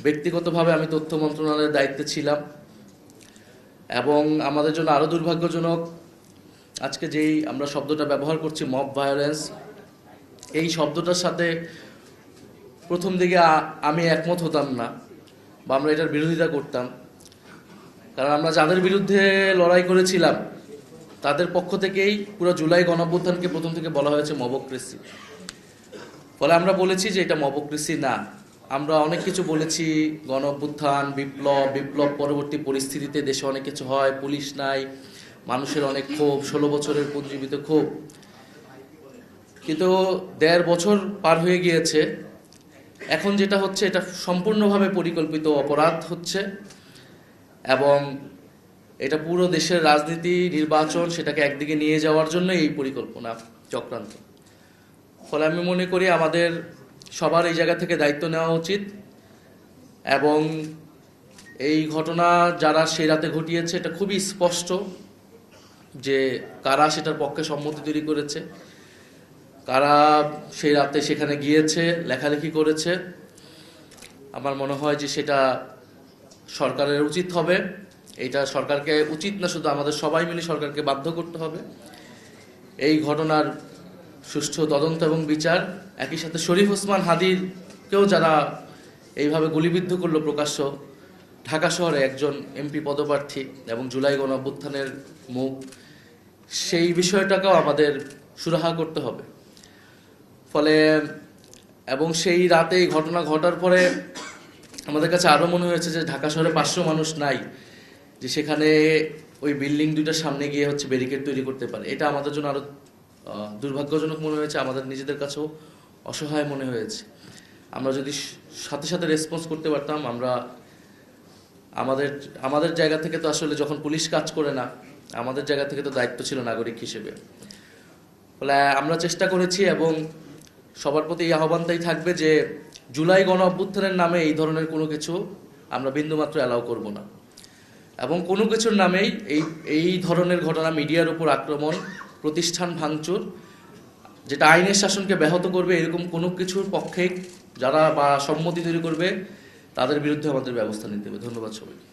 ব্যক্তিগতভাবে আমি তথ্য মন্ত্রণালয়ের দায়িত্বে ছিলাম এবং আমাদের জন্য আরও দুর্ভাগ্যজনক আজকে যেই আমরা শব্দটা ব্যবহার করছি মব ভায়োলেন্স, এই শব্দটার সাথে প্রথম দিকে আমি একমত হতাম না বা আমরা এটার বিরোধিতা করতাম, কারণ আমরা যাদের বিরুদ্ধে লড়াই করেছিলাম তাদের পক্ষ থেকেই পুরো জুলাই গণঅভ্যুত্থানকে প্রথম থেকে বলা হয়েছে মবক্রেসি। ফলে আমরা বলেছি যে এটা মবক্রেসি না। আমরা অনেক কিছু বলেছি, গণঅভ্যুত্থান, বিপ্লব পরবর্তী পরিস্থিতিতে দেশে অনেক কিছু হয়, পুলিশ নাই, মানুষের অনেক ক্ষোভ, 16 বছরের পুঞ্জীবিত ক্ষোভ। কিন্তু 1.5 বছর পার হয়ে গিয়েছে, এখন যেটা হচ্ছে এটা সম্পূর্ণভাবে পরিকল্পিত অপরাধ হচ্ছে এবং এটা পুরো দেশের রাজনীতি, নির্বাচন সেটাকে একদিকে নিয়ে যাওয়ার জন্য এই পরিকল্পনা চক্রান্ত। ফলে আমি মনে করি আমাদের সবার এই জায়গা থেকে দায়িত্ব নেওয়া উচিত এবং এই ঘটনা যারা সেই রাতে ঘটিয়েছে এটা খুবই স্পষ্ট যে কারা সেটার পক্ষে সম্মতি তৈরি করেছে, কারা সেই রাতে সেখানে গিয়েছে, লেখালেখি করেছে। আমার মনে হয় যে সেটা সরকারের উচিত হবে। এটা সরকারকে উচিত না, শুধু আমাদের সবাই মিলে সরকারকে বাধ্য করতে হবে এই ঘটনার সুষ্ঠু তদন্ত এবং বিচার। একই সাথে শরীফ ওসমান হাদিকেও যারা এইভাবে গুলিবিদ্ধ করলো প্রকাশ্য, ঢাকা শহরে একজন এমপি পদপ্রার্থী এবং জুলাই গণঅভ্যুত্থানের মুখ, সেই বিষয়টাকেও আমাদের সুরাহা করতে হবে। ফলে এবং সেই রাতে এই ঘটনা ঘটার পরে আমাদের কাছে আরও মনে হয়েছে যে ঢাকা শহরে 500 মানুষ নাই যে সেখানে ওই বিল্ডিং দুইটার সামনে গিয়ে ব্যারিকেড তৈরি করতে পারে। এটা আমাদের জন্য আরও দুর্ভাগ্যজনক মনে হয়েছে, আমাদের নিজেদের কাছেও অসহায় মনে হয়েছে। আমরা যদি সাথে সাথে রেসপন্স করতে পারতাম, আমরা আমাদের জায়গা থেকে তো আসলে যখন পুলিশ কাজ করে না, আমাদের জায়গা থেকে তো দায়িত্ব ছিল নাগরিক হিসেবে। ফলে আমরা চেষ্টা করেছি এবং সবার প্রতি এই আহ্বানটাই থাকবে যে জুলাই গণ অভ্যুত্থানের নামে এই ধরনের কোনো কিছু আমরা বিন্দুমাত্র অ্যালাউ করব না এবং কোনো কিছুর নামেই এই ধরনের ঘটনা, মিডিয়ার উপর আক্রমণ, প্রতিষ্ঠান ভাঙচুর, যেটা আইনের শাসনকে ব্যাহত করবে, এরকম কোনো কিছুর পক্ষে যারা বা সম্মতি তৈরি করবে তাদের বিরুদ্ধে আমাদের ব্যবস্থা নিতে হবে। ধন্যবাদ সবাইকে।